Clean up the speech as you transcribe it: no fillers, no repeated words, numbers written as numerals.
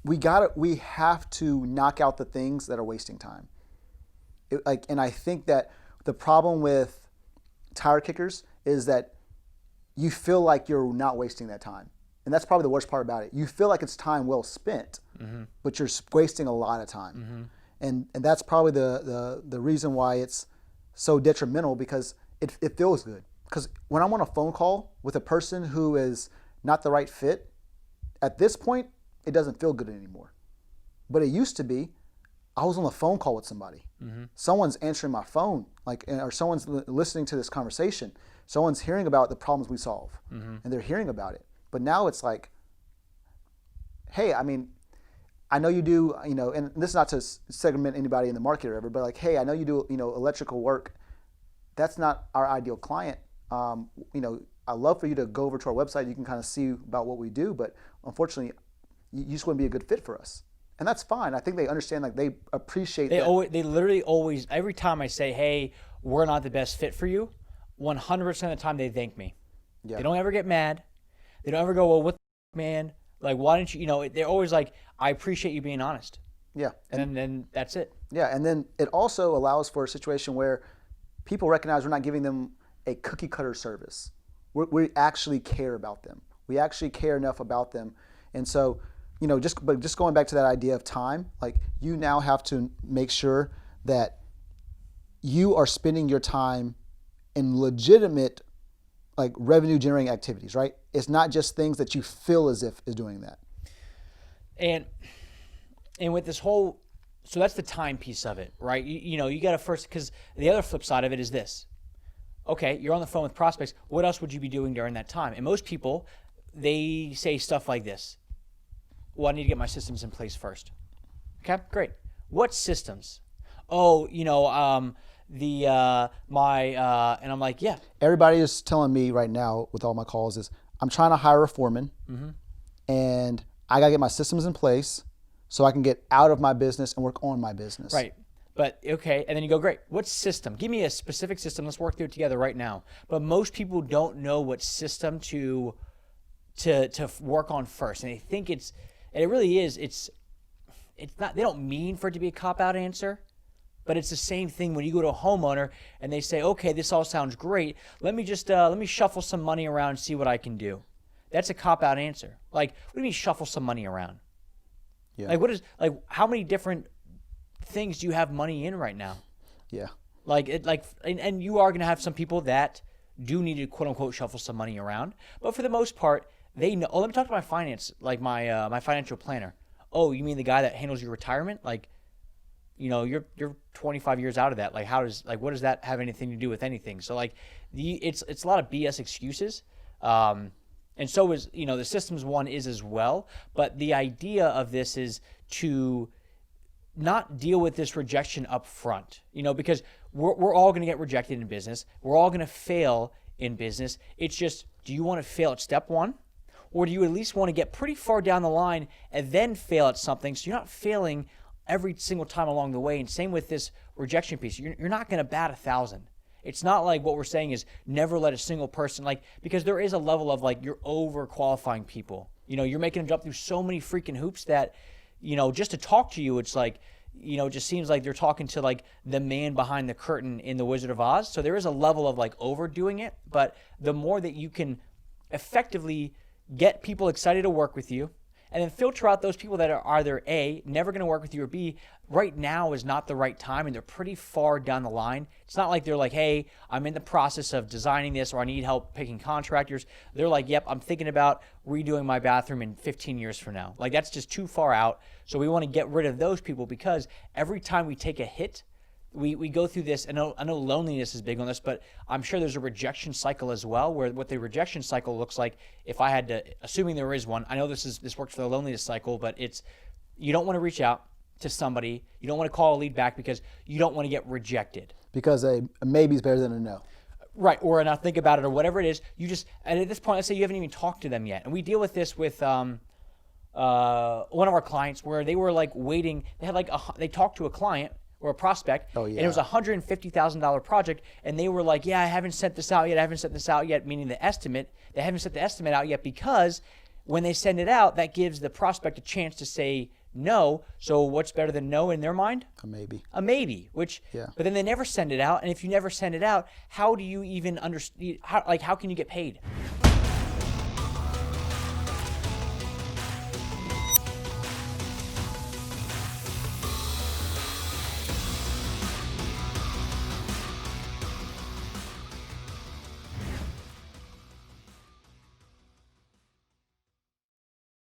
we have to knock out the things that are wasting time. And I think that the problem with tire kickers is that you feel like you're not wasting that time. And that's probably the worst part about it. You feel like it's time well spent, but you're wasting a lot of time. And that's probably the reason why it's so detrimental, because it feels good. Because when I'm on a phone call with a person who is not the right fit, at this point, it doesn't feel good anymore. But it used to be, I was on a phone call with somebody. Someone's answering my phone, or someone's listening to this conversation. Someone's hearing about the problems we solve, and they're hearing about it. But now it's like, hey, I mean, I know you do, and this is not to segment anybody in the market or whatever, but like, hey, I know you do, electrical work. That's not our ideal client. I'd love for you to go over to our website. You can kind of see about what we do, but unfortunately, you just wouldn't be a good fit for us. And that's fine. I think they understand, they appreciate that. They literally always, every time I say, hey, we're not the best fit for you, 100% of the time they thank me. Yeah. They don't ever get mad. They don't ever go, well, what the man? Like, why didn't you, they're always like, I appreciate you being honest. Yeah. And then that's it. Yeah, and then it also allows for a situation where people recognize we're not giving them a cookie cutter service. We actually care about them. We actually care enough about them. And so, just going back to that idea of time, like, you now have to make sure that you are spending your time in legitimate, like, revenue generating activities, right? It's not just things that you feel as if is doing that. And with this whole, so that's the time piece of it, right? You got to first, because the other flip side of it is this. Okay, you're on the phone with prospects. What else would you be doing during that time? And most people, they say stuff like this. Well, I need to get my systems in place first. Okay, great. What systems? Oh, and I'm like, yeah. Everybody is telling me right now with all my calls is, I'm trying to hire a foreman, and I got to get my systems in place so I can get out of my business and work on my business. Right. But, okay, and then you go, great, what system? Give me a specific system. Let's work through it together right now. But most people don't know what system to work on first. And they think it really is, it's not, they don't mean for it to be a cop-out answer, but it's the same thing when you go to a homeowner and they say, okay, this all sounds great. Let me shuffle some money around and see what I can do. That's a cop-out answer. Like, what do you mean shuffle some money around? Yeah. How many different things do you have money in right now? Yeah. And you are going to have some people that do need to quote unquote shuffle some money around, but for the most part, they know. Oh, let me talk to my finance, like my financial planner. Oh, you mean the guy that handles your retirement? Like, you're 25 years out of that. Like, what does that have anything to do with anything? So it's a lot of BS excuses. And so is, the systems one is as well. But the idea of this is to not deal with this rejection up front, because we're all going to get rejected in business. We're all going to fail in business. It's just, do you want to fail at step one? Or do you at least want to get pretty far down the line and then fail at something so you're not failing every single time along the way? And same with this rejection piece. You're not going to bat 1,000. It's not like what we're saying is never let a single person, because there is a level of you're overqualifying people. You're making them jump through so many freaking hoops that, just to talk to you, it's it just seems like they're talking to the man behind the curtain in The Wizard of Oz. So there is a level of overdoing it, but the more that you can effectively get people excited to work with you, and then filter out those people that are either A, never going to work with you, or B, right now is not the right time and they're pretty far down the line. It's not like they're like, hey, I'm in the process of designing this or I need help picking contractors. They're like, yep, I'm thinking about redoing my bathroom in 15 years from now. That's just too far out. So we want to get rid of those people, because every time we take a hit, we go through this. I know loneliness is big on this, but I'm sure there's a rejection cycle as well, where what the rejection cycle looks like, if I had to, assuming there is one, I know this works for the loneliness cycle, but it's, you don't want to reach out to somebody, you don't want to call a lead back because you don't want to get rejected. Because a maybe is better than a no. Right, or not think about it, or whatever it is. You just, and at this point, let's say you haven't even talked to them yet. And we deal with this with one of our clients where they were waiting, they had they talked to a client or a prospect, and it was a $150,000 project, and they were like, yeah, I haven't sent this out yet, meaning the estimate. They haven't sent the estimate out yet because when they send it out, that gives the prospect a chance to say no. So what's better than no in their mind? A maybe. A maybe, which, Yeah. but then they never send it out. And if you never send it out, how do you even understand, how can you get paid?